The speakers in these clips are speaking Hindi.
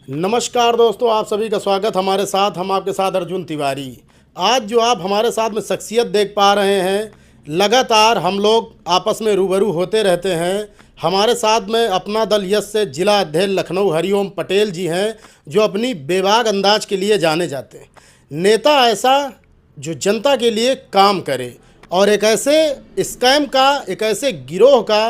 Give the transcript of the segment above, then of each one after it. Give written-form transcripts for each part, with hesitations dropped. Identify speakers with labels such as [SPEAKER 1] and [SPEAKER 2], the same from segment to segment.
[SPEAKER 1] नमस्कार दोस्तों, आप सभी का स्वागत हमारे साथ। हम आपके साथ अर्जुन तिवारी। आज जो आप हमारे साथ में शख्सियत देख पा रहे हैं, लगातार हम लोग आपस में रूबरू होते रहते हैं। हमारे साथ में अपना दल यश से जिला अध्यक्ष लखनऊ हरिओम पटेल जी हैं, जो अपनी बेबाक अंदाज के लिए जाने जाते हैं। नेता ऐसा जो जनता के लिए काम करे, और एक ऐसे स्कैम का, एक ऐसे गिरोह का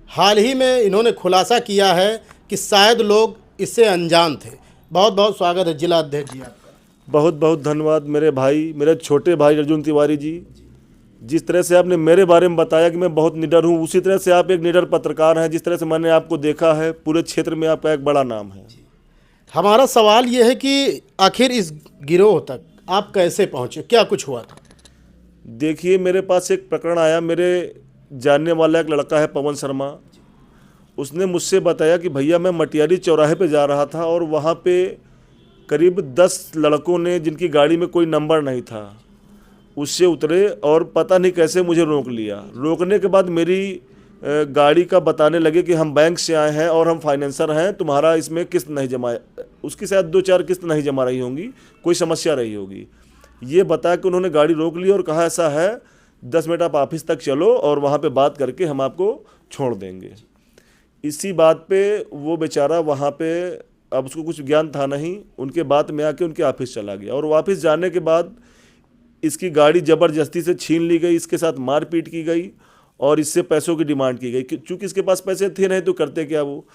[SPEAKER 1] हाल ही में इन्होंने खुलासा किया है कि शायद लोग इससे अनजान थे। बहुत बहुत स्वागत है जिला अध्यक्ष जी आपका।
[SPEAKER 2] बहुत बहुत धन्यवाद मेरे भाई, मेरे छोटे भाई अर्जुन तिवारी जी। जिस तरह से आपने मेरे बारे में बताया कि मैं बहुत निडर हूं, उसी तरह से आप एक निडर पत्रकार हैं। जिस तरह से मैंने आपको देखा है, पूरे क्षेत्र में आपका एक बड़ा नाम है।
[SPEAKER 1] हमारा सवाल ये है कि आखिर इस गिरोह तक आप कैसे पहुंचे, क्या कुछ हुआ था?
[SPEAKER 2] देखिए, मेरे पास एक प्रकरण आया। मेरे जानने वाला एक लड़का है पवन शर्मा, उसने मुझसे बताया कि भैया मैं मटियारी चौराहे पे जा रहा था और वहाँ पे करीब 10 लड़कों ने, जिनकी गाड़ी में कोई नंबर नहीं था, उससे उतरे और पता नहीं कैसे मुझे रोक लिया। रोकने के बाद मेरी गाड़ी का बताने लगे कि हम बैंक से आए हैं और हम फाइनेंसर हैं, तुम्हारा इसमें किस्त नहीं जमा, उसकी शायद 2-4 किस्त नहीं जमा रही होंगी, कोई समस्या रही होगी। ये बता के उन्होंने गाड़ी रोक ली और कहा ऐसा है 10 मिनट आप ऑफिस तक चलो और वहाँ पे बात करके हम आपको छोड़ देंगे। इसी बात पे वो बेचारा वहाँ पे, अब उसको कुछ ज्ञान था नहीं, उनके बात में आके उनके ऑफिस चला गया। और वापस जाने के बाद इसकी गाड़ी ज़बरदस्ती से छीन ली गई, इसके साथ मारपीट की गई और इससे पैसों की डिमांड की गई। चूँकि इसके पास पैसे थे नहीं तो करते क्या वो,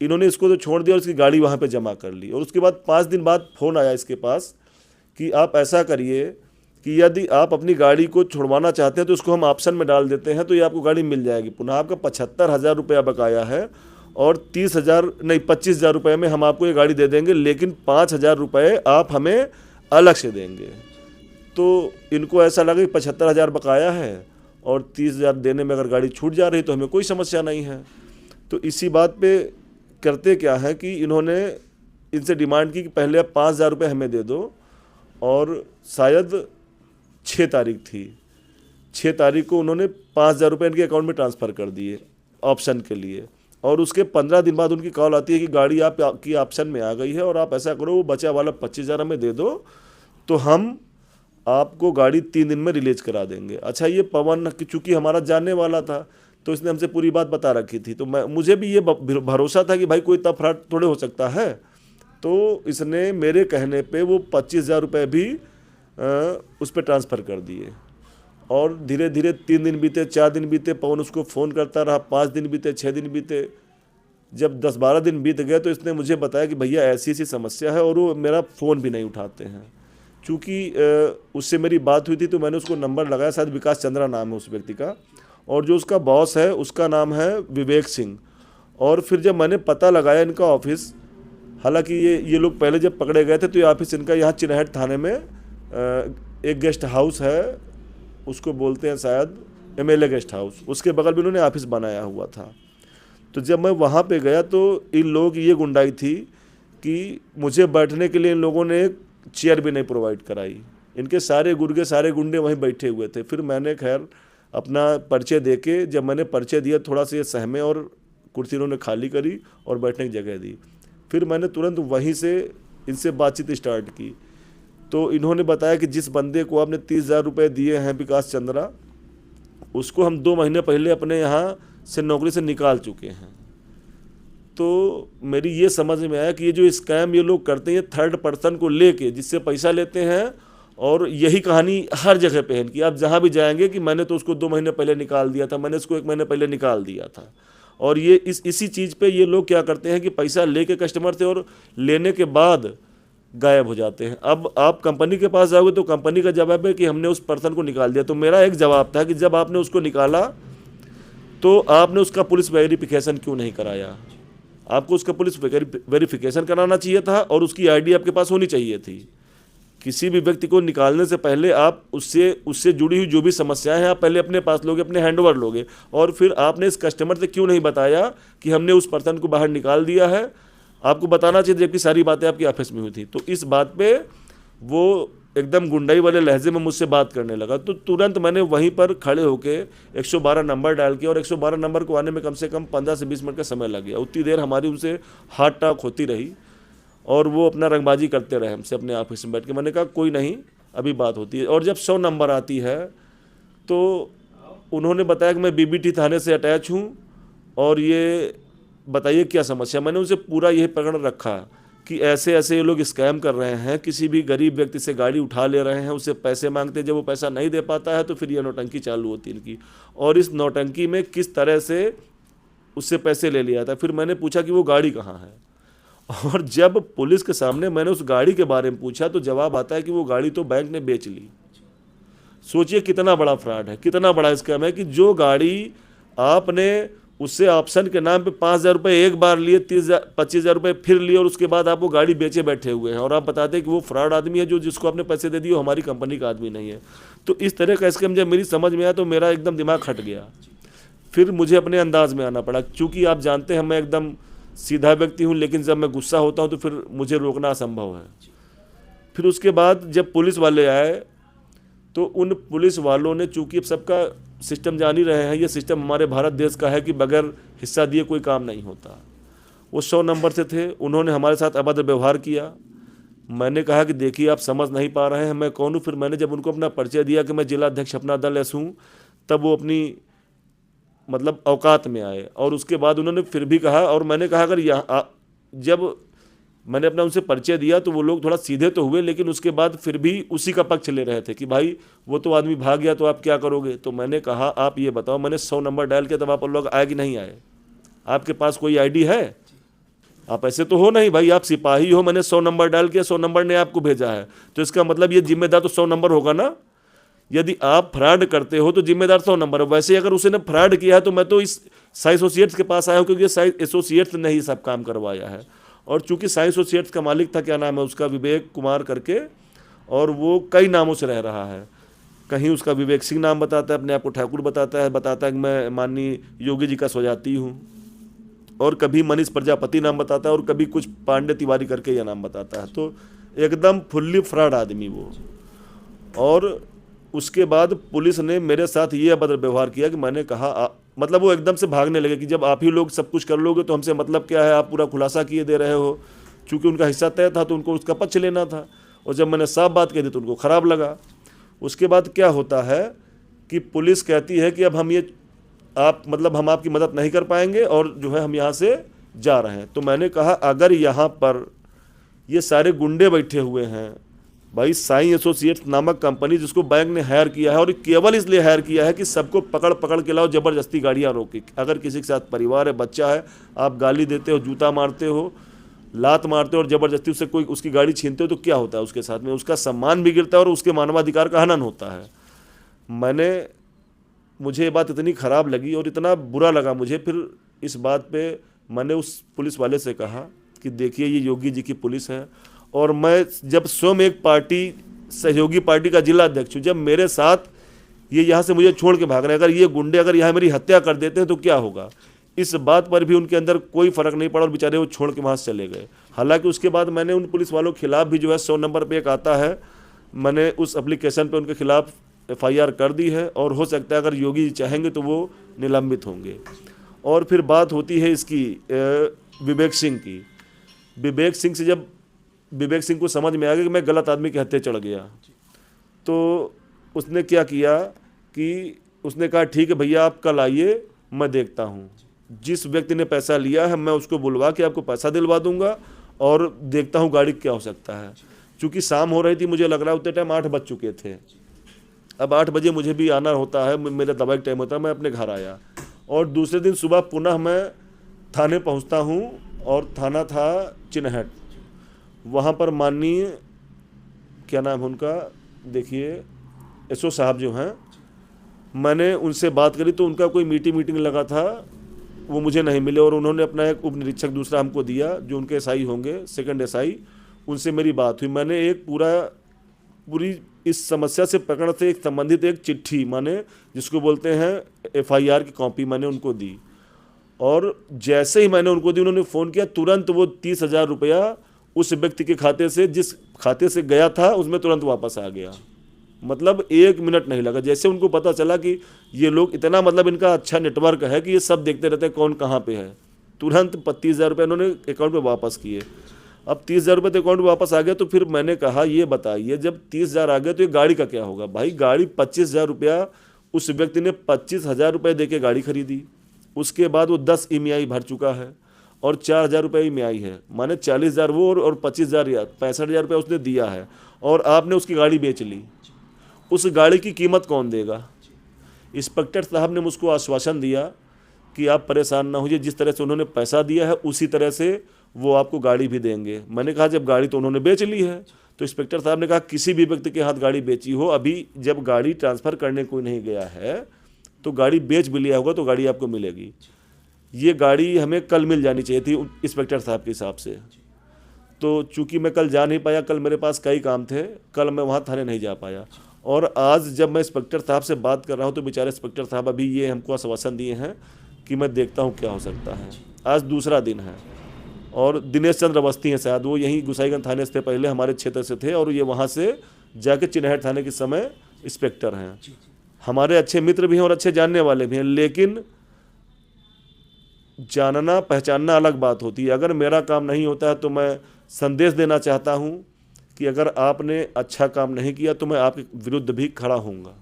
[SPEAKER 2] इन्होंने इसको तो छोड़ दिया और उसकी गाड़ी वहाँ पर जमा कर ली। और उसके बाद 5 दिन बाद फ़ोन आया इसके पास कि आप ऐसा करिए कि यदि आप अपनी गाड़ी को छुड़वाना चाहते हैं तो उसको हम ऑप्शन में डाल देते हैं, तो ये आपको गाड़ी मिल जाएगी। पुनः आपका 75,000 रुपया बकाया है और 25,000 रुपये में हम आपको ये गाड़ी दे देंगे, लेकिन 5,000 रुपये आप हमें अलग से देंगे। तो इनको ऐसा लगा कि 75,000 बकाया है और 30,000 देने में अगर गाड़ी छूट जा रही तो हमें कोई समस्या नहीं है। तो इसी बात पे करते क्या है कि इन्होंने इनसे डिमांड की कि पहले आप 5,000 रुपये हमें दे दो, और शायद 6 तारीख थी, 6 तारीख को उन्होंने 5,000 रुपये इनके अकाउंट में ट्रांसफ़र कर दिए ऑप्शन के लिए। और उसके 15 दिन बाद उनकी कॉल आती है कि गाड़ी आपकी ऑप्शन में आ गई है और आप ऐसा करो, वो बचा वाला 25,000 हमें दे दो तो हम आपको गाड़ी 3 दिन में रिलीज करा देंगे। अच्छा, ये पवन चूँकि हमारा जानने वाला था तो इसने हमसे पूरी बात बता रखी थी, तो मुझे भी ये भरोसा था कि भाई कोई इतना फ्रॉड थोड़े हो सकता है। तो इसने मेरे कहने पे वो 25,000 रुपये भी उस पर ट्रांसफ़र कर दिए। और धीरे धीरे 3 दिन बीते, 4 दिन बीते, पवन उसको फ़ोन करता रहा, 5 दिन बीते, 6 दिन बीते। जब 10-12 दिन बीत गए तो इसने मुझे बताया कि भैया ऐसी ऐसी समस्या है, और वो मेरा फ़ोन भी नहीं उठाते हैं। चूँकि उससे मेरी बात हुई थी तो मैंने उसको नंबर लगाया, शायद विकास चंद्रा नाम है उस व्यक्ति का, और जो उसका बॉस है उसका नाम है विवेक सिंह। और फिर जब मैंने पता लगाया इनका ऑफिस, हालांकि ये लोग पहले जब पकड़े गए थे तो ये ऑफिस इनका यहाँ चिन्हट थाने में एक गेस्ट हाउस है, उसको बोलते हैं शायद MLA गेस्ट हाउस, उसके बगल में इन्होंने ऑफिस बनाया हुआ था। तो जब मैं वहाँ पे गया तो इन लोगों की ये गुंडाई थी कि मुझे बैठने के लिए इन लोगों ने एक चेयर भी नहीं प्रोवाइड कराई। इनके सारे गुंडे वहीं बैठे हुए थे। फिर मैंने खैर अपना परिचय दे के, जब मैंने परिचय दिया थोड़ा सा ये सहमे और कुर्सी इन्होंने खाली करी और बैठने की जगह दी। फिर मैंने तुरंत वहीं से इनसे बातचीत स्टार्ट की। तो इन्होंने बताया कि जिस बंदे को आपने 30,000 रुपये दिए हैं विकास चंद्रा, उसको हम 2 महीने पहले अपने यहाँ से नौकरी से निकाल चुके हैं। तो मेरी ये समझ में आया कि ये जो स्कैम ये लोग करते हैं, थर्ड पर्सन को लेके जिससे पैसा लेते हैं, और यही कहानी हर जगह पे है कि आप जहाँ भी जाएंगे कि मैंने तो उसको 2 महीने पहले निकाल दिया था, मैंने इसको 1 महीने पहले निकाल दिया था। और ये इसी चीज़ पे ये लोग क्या करते हैं कि पैसा लेके कस्टमर से और लेने के बाद गायब हो जाते हैं। अब आप कंपनी के पास जाओगे तो कंपनी का जवाब है कि हमने उस पर्सन को निकाल दिया। तो मेरा एक जवाब था कि जब आपने उसको निकाला तो आपने उसका पुलिस वेरिफिकेशन क्यों नहीं कराया? आपको उसका पुलिस वेरिफिकेशन कराना चाहिए था और उसकी ID आपके पास होनी चाहिए थी। किसी भी व्यक्ति को निकालने से पहले आप उससे जुड़ी हुई जो भी समस्याएं हैं आप पहले अपने पास लोगे, अपने हैंडओवर लोगे, और फिर आपने इस कस्टमर से क्यों नहीं बताया कि हमने उस पर्सन को बाहर निकाल दिया है? आपको बताना चाहिए जबकि सारी बातें आपकी ऑफिस में हुई थी। तो इस बात पे वो एकदम गुंडाई वाले लहजे में मुझसे बात करने लगा। तो तुरंत मैंने वहीं पर खड़े होके 112 नंबर डायल किया, और 112 नंबर को आने में कम से कम 15 से 20 मिनट का समय लग गया। उतनी देर हमारी उनसे हाथ टाक होती रही। और वो अपना रंगबाजी करते रहे हमसे अपने ऑफिस में बैठ के। मैंने कहा कोई नहीं, अभी बात होती है। और जब 100 नंबर आती है तो उन्होंने बताया कि मैं बीबीटी थाने से अटैच हूँ और ये बताइए क्या समस्या। मैंने उनसे पूरा यही प्रकरण रखा कि ऐसे ऐसे ये लोग स्कैम कर रहे हैं, किसी भी गरीब व्यक्ति से गाड़ी उठा ले रहे हैं, उससे पैसे मांगते हैं, जब वो पैसा नहीं दे पाता है तो फिर ये नौटंकी चालू होती है इनकी। और इस नौटंकी में किस तरह से उससे पैसे ले लिया था। फिर मैंने पूछा कि वो गाड़ी कहाँ है, और जब पुलिस के सामने मैंने उस गाड़ी के बारे में पूछा तो जवाब आता है कि वो गाड़ी तो बैंक ने बेच ली। सोचिए कितना बड़ा फ्रॉड है, कितना बड़ा स्कैम है कि जो गाड़ी आपने उससे ऑप्शन के नाम पे 5,000 रुपये एक बार लिए, 25,000 रुपये फिर लिए, और उसके बाद आप वो गाड़ी बेचे बैठे हुए हैं और आप बताते हैं कि वो फ्रॉड आदमी है, जो जिसको आपने पैसे दे दिए वो हमारी कंपनी का आदमी नहीं है। तो इस तरह का स्कैम जब मेरी समझ में आया तो मेरा एकदम दिमाग हट गया। फिर मुझे अपने अंदाज में आना पड़ा, क्योंकि आप जानते हैं मैं एकदम सीधा व्यक्ति हूँ, लेकिन जब मैं गुस्सा होता हूँ तो फिर मुझे रोकना असंभव है। फिर उसके बाद जब पुलिस वाले आए तो उन पुलिस वालों ने, चूंकि अब सबका सिस्टम जान ही रहे हैं, ये सिस्टम हमारे भारत देश का है कि बगैर हिस्सा दिए कोई काम नहीं होता। वो 100 नंबर से थे, उन्होंने हमारे साथ अभद्र व्यवहार किया। मैंने कहा कि देखिए आप समझ नहीं पा रहे हैं मैं कौन हूँ। फिर मैंने जब उनको अपना परिचय दिया कि मैं जिला अध्यक्ष अपना दल एस हूँ, तब वो अपनी मतलब औकात में आए। और उसके बाद उन्होंने फिर भी कहा, और मैंने कहा अगर यहाँ जब मैंने अपना उनसे परिचय दिया तो वो लोग थोड़ा सीधे तो हुए, लेकिन उसके बाद फिर भी उसी का पक्ष ले रहे थे कि भाई वो तो आदमी भाग गया तो आप क्या करोगे। तो मैंने कहा आप ये बताओ, मैंने 100 नंबर डायल किया तब आप लोग आए कि नहीं आए? आपके पास कोई आईडी है? आप ऐसे तो हो नहीं भाई, आप सिपाही हो, मैंने 100 नंबर डायल किया, 100 नंबर ने आपको भेजा है, तो इसका मतलब ये जिम्मेदार तो 100 नंबर होगा ना। यदि आप फ्रॉड करते हो तो जिम्मेदार 100 नंबर है। वैसे अगर उसने फ्रॉड किया है तो मैं तो इस साई एसोसिएट्स के पास आया हूँ, क्योंकि साई एसोसिएट्स ने ही सब काम करवाया है। और चूंकि साई एसोसिएट्स का मालिक था, क्या नाम है उसका, विवेक कुमार करके, और वो कई नामों से रह रहा है। कहीं उसका विवेक सिंह नाम बताता है, अपने आप को ठाकुर बताता है कि मैं माननीय योगी जी का स्वजाती हूँ, और कभी मनीष प्रजापति नाम बताता है, और कभी कुछ पांडे तिवारी करके यह नाम बताता है। तो एकदम फुल्ली फ्रॉड आदमी वो। और उसके बाद पुलिस ने मेरे साथ ये अभद्र व्यवहार किया कि मैंने कहा मतलब वो एकदम से भागने लगे कि जब आप ही लोग सब कुछ कर लोगे तो हमसे मतलब क्या है, आप पूरा खुलासा किए दे रहे हो। चूँकि उनका हिस्सा तय था तो उनको उसका पक्ष लेना था, और जब मैंने साफ बात कह दी तो उनको ख़राब लगा। उसके बाद क्या होता है कि पुलिस कहती है कि अब हम ये हम आपकी मदद नहीं कर पाएंगे और जो है हम यहाँ से जा रहे हैं। तो मैंने कहा अगर यहाँ पर ये सारे गुंडे बैठे हुए हैं, भाई साई एसोसिएट्स नामक कंपनी जिसको बैंक ने हायर किया है, और केवल इसलिए हायर किया है कि सबको पकड़ पकड़ के लाओ, ज़बरदस्ती गाड़ियाँ रोके। अगर किसी के साथ परिवार है, बच्चा है, आप गाली देते हो, जूता मारते हो, लात मारते हो और ज़बरदस्ती उससे कोई उसकी गाड़ी छीनते हो तो क्या होता है उसके साथ में? उसका सम्मान भी गिरता है और उसके मानवाधिकार का हनन होता है। मुझे ये बात इतनी ख़राब लगी और इतना बुरा लगा मुझे, फिर इस बात पे मैंने उस पुलिस वाले से कहा कि देखिए ये योगी जी की पुलिस है, और मैं जब स्वयं एक पार्टी सहयोगी पार्टी का जिला अध्यक्ष हूँ, जब मेरे साथ ये यहाँ से मुझे छोड़ के भाग रहे हैं, अगर ये गुंडे अगर यहाँ मेरी हत्या कर देते हैं तो क्या होगा? इस बात पर भी उनके अंदर कोई फ़र्क नहीं पड़ा और बेचारे वो छोड़ के वहाँ से चले गए। हालांकि उसके बाद मैंने उन पुलिस वालों के खिलाफ़ भी जो है 100 नंबर पे एक आता है, मैंने उस एप्लीकेशन पे उनके खिलाफ़ FIR कर दी है, और हो सकता है अगर योगी जी चाहेंगे तो वो निलंबित होंगे। और फिर बात होती है इसकी विवेक सिंह की। विवेक सिंह को समझ में आ गया कि मैं गलत आदमी के हत्थे चढ़ गया, तो उसने क्या किया कि उसने कहा ठीक है भैया आप कल आइए, मैं देखता हूँ, जिस व्यक्ति ने पैसा लिया है मैं उसको बुलवा के आपको पैसा दिलवा दूंगा और देखता हूँ गाड़ी क्या हो सकता है। चूँकि शाम हो रही थी, मुझे लग रहा है उतने टाइम 8 बज चुके थे। अब 8 बजे मुझे भी आना होता है, मेरा दवाई का टाइम होता है, मैं अपने घर आया और दूसरे दिन सुबह पुनः मैं थाने पहुंचता हूं, और थाना था चिन्हट। वहां पर माननीय क्या नाम है उनका, देखिए SO साहब जो हैं, मैंने उनसे बात करी तो उनका कोई मीटिंग लगा था, वो मुझे नहीं मिले, और उन्होंने अपना एक उप निरीक्षक दूसरा हमको दिया जो उनके SI होंगे, सेकंड SI, उनसे मेरी बात हुई। मैंने एक पूरी इस समस्या से प्रकरण से एक संबंधित एक चिट्ठी, माने जिसको बोलते हैं FIR की कॉपी, मैंने उनको दी, और जैसे ही मैंने उनको दी उन्होंने फ़ोन किया, तुरंत वो 30,000 रुपया उस व्यक्ति के खाते से, जिस खाते से गया था उसमें तुरंत वापस आ गया। मतलब 1 मिनट नहीं लगा। जैसे उनको पता चला कि ये लोग इतना इनका अच्छा नेटवर्क है कि ये सब देखते रहते हैं कौन कहाँ पे है, तुरंत 25,000 रुपये उन्होंने अकाउंट में वापस किए। अब 30,000 रुपये तो अकाउंट में वापस आ गया। तो फिर मैंने कहा ये बताइए, जब 30,000 आ गया तो ये गाड़ी का क्या होगा? भाई गाड़ी 25,000 रुपया, उस व्यक्ति ने 25,000 रुपये दे के गाड़ी खरीदी, उसके बाद वो 10 EMI भर चुका है और 4,000 रुपये EMI है, माने 40,000 वो और 25,000 या 65,000 रुपये उसने दिया है, और आपने उसकी गाड़ी बेच ली। उस गाड़ी की कीमत कौन देगा? इंस्पेक्टर साहब ने मुझको आश्वासन दिया कि आप परेशान ना होइए, जिस तरह से उन्होंने पैसा दिया है उसी तरह से वो आपको गाड़ी भी देंगे। मैंने कहा जब गाड़ी तो उन्होंने बेच ली है, तो इंस्पेक्टर साहब ने कहा किसी भी व्यक्ति के हाथ गाड़ी बेची हो, अभी जब गाड़ी ट्रांसफ़र करने कोई नहीं गया है तो गाड़ी बेच भी लिया होगा तो गाड़ी आपको मिलेगी। ये गाड़ी हमें कल मिल जानी चाहिए थी इंस्पेक्टर साहब के हिसाब से। तो चूंकि मैं कल जा नहीं पाया, कल मेरे पास कई काम थे, कल मैं वहाँ थाने नहीं जा पाया। और आज जब मैं इंस्पेक्टर साहब से बात कर रहा हूँ तो बेचारे इंस्पेक्टर साहब अभी ये हमको आश्वासन दिए हैं कि मैं देखता हूँ क्या हो सकता है। आज दूसरा दिन है और दिनेश चंद्र अवस्थी हैं शायद, वो यहीं गुसाईगंज थाने से पहले हमारे क्षेत्र से थे और ये वहाँ से जाके चिन्हट थाने के समय इंस्पेक्टर हैं। हमारे अच्छे मित्र भी हैं और अच्छे जानने वाले भी हैं, लेकिन जानना पहचानना अलग बात होती है। अगर मेरा काम नहीं होता है तो मैं संदेश देना चाहता हूँ कि अगर आपने अच्छा काम नहीं किया तो मैं आपके विरुद्ध भी खड़ा होऊंगा।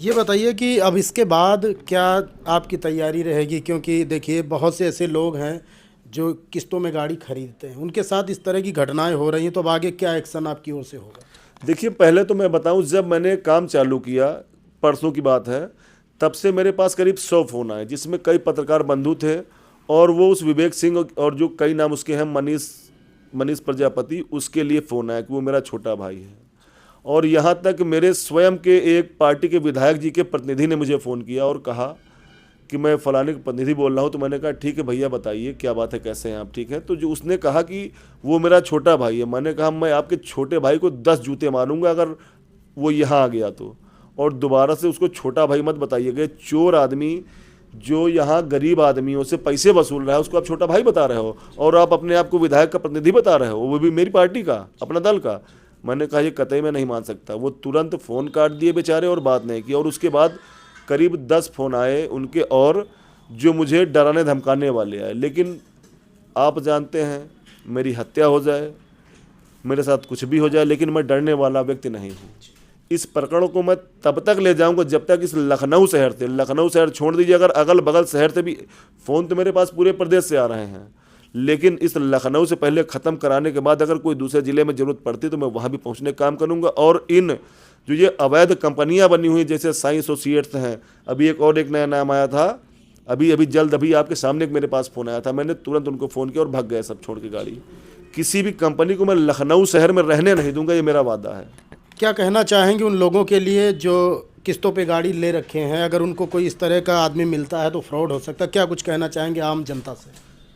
[SPEAKER 1] ये बताइए कि अब इसके बाद क्या आपकी तैयारी रहेगी? क्योंकि देखिए बहुत से ऐसे लोग हैं जो किस्तों में गाड़ी खरीदते हैं, उनके साथ इस तरह की घटनाएं हो रही हैं, तो अब आगे क्या एक्शन आपकी ओर से होगा?
[SPEAKER 2] देखिए पहले तो मैं बताऊं, जब मैंने काम चालू किया, परसों की बात है, तब से मेरे पास करीब 100 फ़ोन आए, जिसमें कई पत्रकार बंधु थे और वो उस विवेक सिंह और जो कई नाम उसके हैं मनीष प्रजापति, उसके लिए फ़ोन आया कि वो मेरा छोटा भाई है। और यहाँ तक मेरे स्वयं के एक पार्टी के विधायक जी के प्रतिनिधि ने मुझे फ़ोन किया और कहा कि मैं फलाने के प्रतिनिधि बोल रहा हूँ। तो मैंने कहा ठीक है भैया बताइए क्या बात है, कैसे हैं आप, ठीक है? तो जो उसने कहा कि वो मेरा छोटा भाई है। मैंने कहा मैं आपके छोटे भाई को 10 जूते मारूंगा अगर वो यहाँ आ गया तो, और दोबारा से उसको छोटा भाई मत बताइएगा। चोर आदमी जो यहाँ गरीब आदमियों से पैसे वसूल रहा है उसको आप छोटा भाई बता रहे हो, और आप अपने आप को विधायक का प्रतिनिधि बता रहे हो, वो भी मेरी पार्टी का, अपना दल का। मैंने कहा ये कतई मैं नहीं मान सकता। वो तुरंत फ़ोन काट दिए बेचारे और बात नहीं की। और उसके बाद करीब 10 फ़ोन आए उनके, और जो मुझे डराने धमकाने वाले आए। लेकिन आप जानते हैं मेरी हत्या हो जाए, मेरे साथ कुछ भी हो जाए, लेकिन मैं डरने वाला व्यक्ति नहीं हूँ। इस प्रकरण को मैं तब तक ले जाऊंगा जब तक इस लखनऊ शहर छोड़ दीजिए, अगर अगल बगल शहर से भी फ़ोन तो मेरे पास पूरे प्रदेश से आ रहे हैं, लेकिन इस लखनऊ से पहले ख़त्म कराने के बाद अगर कोई दूसरे ज़िले में ज़रूरत पड़ती तो मैं वहाँ भी पहुँचने का काम करूँगा। और इन जो ये अवैध कंपनियां बनी हुई जैसे साई एसोसिएट्स हैं, अभी एक नया नाम आया था, अभी आपके सामने मेरे पास फ़ोन आया था, मैंने तुरंत उनको फ़ोन किया और भाग गए सब छोड़ के गाड़ी। किसी भी कंपनी को मैं लखनऊ शहर में रहने नहीं दूंगा, ये मेरा वादा है।
[SPEAKER 1] क्या कहना चाहेंगे उन लोगों के लिए जो किस्तों पे गाड़ी ले रखे हैं? अगर उनको कोई इस तरह का आदमी मिलता है तो फ्रॉड हो सकता है, क्या कुछ कहना चाहेंगे आम जनता से?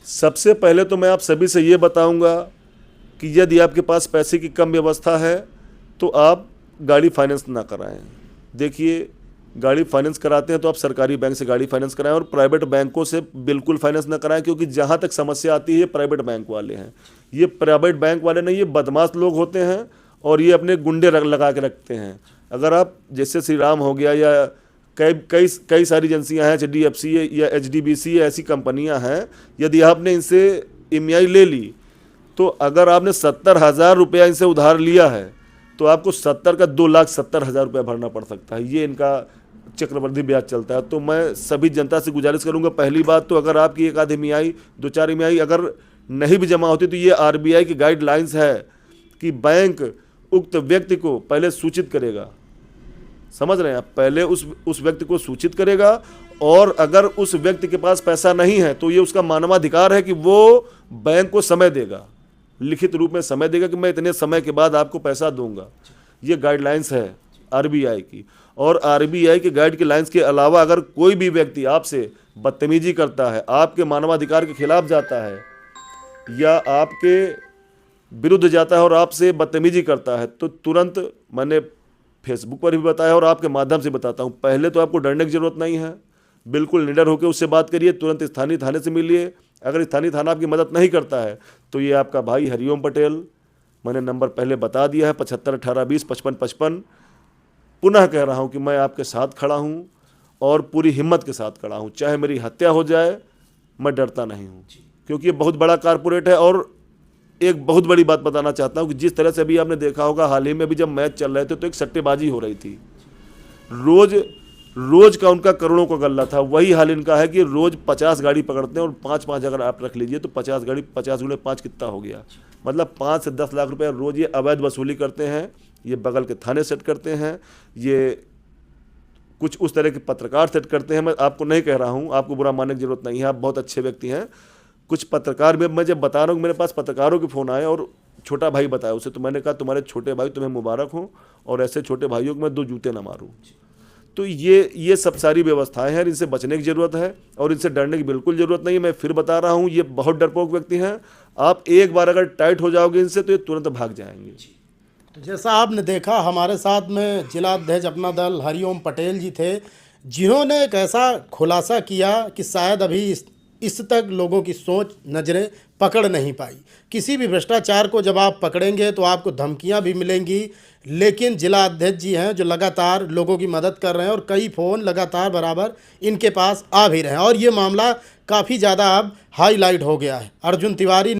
[SPEAKER 2] सबसे पहले तो मैं आप सभी से ये बताऊंगा कि यदि आपके पास पैसे की कम व्यवस्था है तो आप गाड़ी फाइनेंस ना कराएं। देखिए गाड़ी फाइनेंस कराते हैं तो आप सरकारी बैंक से गाड़ी फाइनेंस कराएं और प्राइवेट बैंकों से बिल्कुल फाइनेंस ना कराएं, क्योंकि जहां तक समस्या आती है ये प्राइवेट बैंक वाले हैं। ये प्राइवेट बैंक वाले नहीं, ये बदमाश लोग होते हैं और ये अपने गुंडे लगा के रखते हैं। अगर आप जैसे श्री राम हो गया या कई सारी एजेंसियाँ हैं, HDFC या HDBC ऐसी कंपनियाँ हैं, यदि आपने इनसे EMI ले ली तो अगर आपने 70,000 रुपया इनसे उधार लिया है तो आपको 70 का 2,70,000 रुपया भरना पड़ सकता है। ये इनका चक्रवृद्धि ब्याज चलता है। तो मैं सभी जनता से गुजारिश करूंगा, पहली बात तो अगर आपकी एक आध EMI 2-4 EMI अगर नहीं भी जमा होती तो ये RBI की गाइडलाइंस है कि बैंक उक्त व्यक्ति को पहले सूचित करेगा, समझ रहे हैं आप, पहले उस व्यक्ति को सूचित करेगा, और अगर उस व्यक्ति के पास पैसा नहीं है तो ये उसका मानवाधिकार है कि वो बैंक को समय देगा, लिखित रूप में समय देगा कि मैं इतने समय के बाद आपको पैसा दूंगा। ये गाइडलाइंस है RBI की। और RBI के गाइडलाइंस के अलावा अगर कोई भी व्यक्ति आपसे बदतमीजी करता है, आपके मानवाधिकार के खिलाफ जाता है या आपके विरुद्ध जाता है और आपसे बदतमीजी करता है तो तुरंत, मैंने फेसबुक पर भी बताया और आपके माध्यम से बताता हूँ, पहले तो आपको डरने की ज़रूरत नहीं है, बिल्कुल निडर होकर उससे बात करिए, तुरंत स्थानीय थाने से मिलिए। अगर स्थानीय थाना आपकी मदद नहीं करता है तो ये आपका भाई हरिओम पटेल, मैंने नंबर पहले बता दिया है 75 18 20 55 55। पुनः कह रहा हूँ कि मैं आपके साथ खड़ा हूँ और पूरी हिम्मत के साथ खड़ा हूँ, चाहे मेरी हत्या हो जाए मैं डरता नहीं हूँ, क्योंकि ये बहुत बड़ा कारपोरेट है और एक बहुत बड़ी बात बताना चाहता हूँ कि जिस तरह से अभी आपने देखा होगा, हाल ही में अभी जब मैच चल रहे थे तो एक सट्टेबाजी हो रही थी। रोज का उनका करोड़ों का गल्ला था। वही हाल इनका है कि रोज 50 गाड़ी पकड़ते हैं और 5-5 अगर आप रख लीजिए तो 50 गाड़ी, 50 गुणे 5 कितना हो गया, मतलब 5 से 10 लाख रुपए रोज ये अवैध वसूली करते हैं। ये बगल के थाने सेट करते हैं, ये कुछ उस तरह के पत्रकार सेट करते हैं। मैं आपको नहीं कह रहा हूँ, आपको बुरा मानने की जरूरत नहीं है, आप बहुत अच्छे व्यक्ति हैं। कुछ पत्रकार भी, मैं जब बता रहा हूँ, मेरे पास पत्रकारों के फ़ोन आए और छोटा भाई बताया उसे, तो मैंने कहा तुम्हारे छोटे भाई तुम्हें मुबारक हो, और ऐसे छोटे भाइयों को मैं 2 जूते ना मारूं। तो ये सब सारी व्यवस्थाएं हैं, इनसे बचने की ज़रूरत है और इनसे डरने की बिल्कुल ज़रूरत नहीं है। मैं फिर बता रहा हूँ, ये बहुत डरपोक व्यक्ति हैं। आप एक बार अगर टाइट हो जाओगे इनसे तो ये तुरंत भाग जाएंगे।
[SPEAKER 1] तो जैसा आपने देखा, हमारे साथ में जिला अध्यक्ष अपना दल हरिओम पटेल जी थे, जिन्होंने एक ऐसा खुलासा किया कि शायद अभी इस तक लोगों की सोच, नज़रें पकड़ नहीं पाई। किसी भी भ्रष्टाचार को जब आप पकड़ेंगे तो आपको धमकियां भी मिलेंगी, लेकिन जिला अध्यक्ष जी हैं जो लगातार लोगों की मदद कर रहे हैं और कई फ़ोन लगातार बराबर इनके पास आ भी रहे हैं और ये मामला काफ़ी ज़्यादा अब हाईलाइट हो गया है। अर्जुन तिवारी।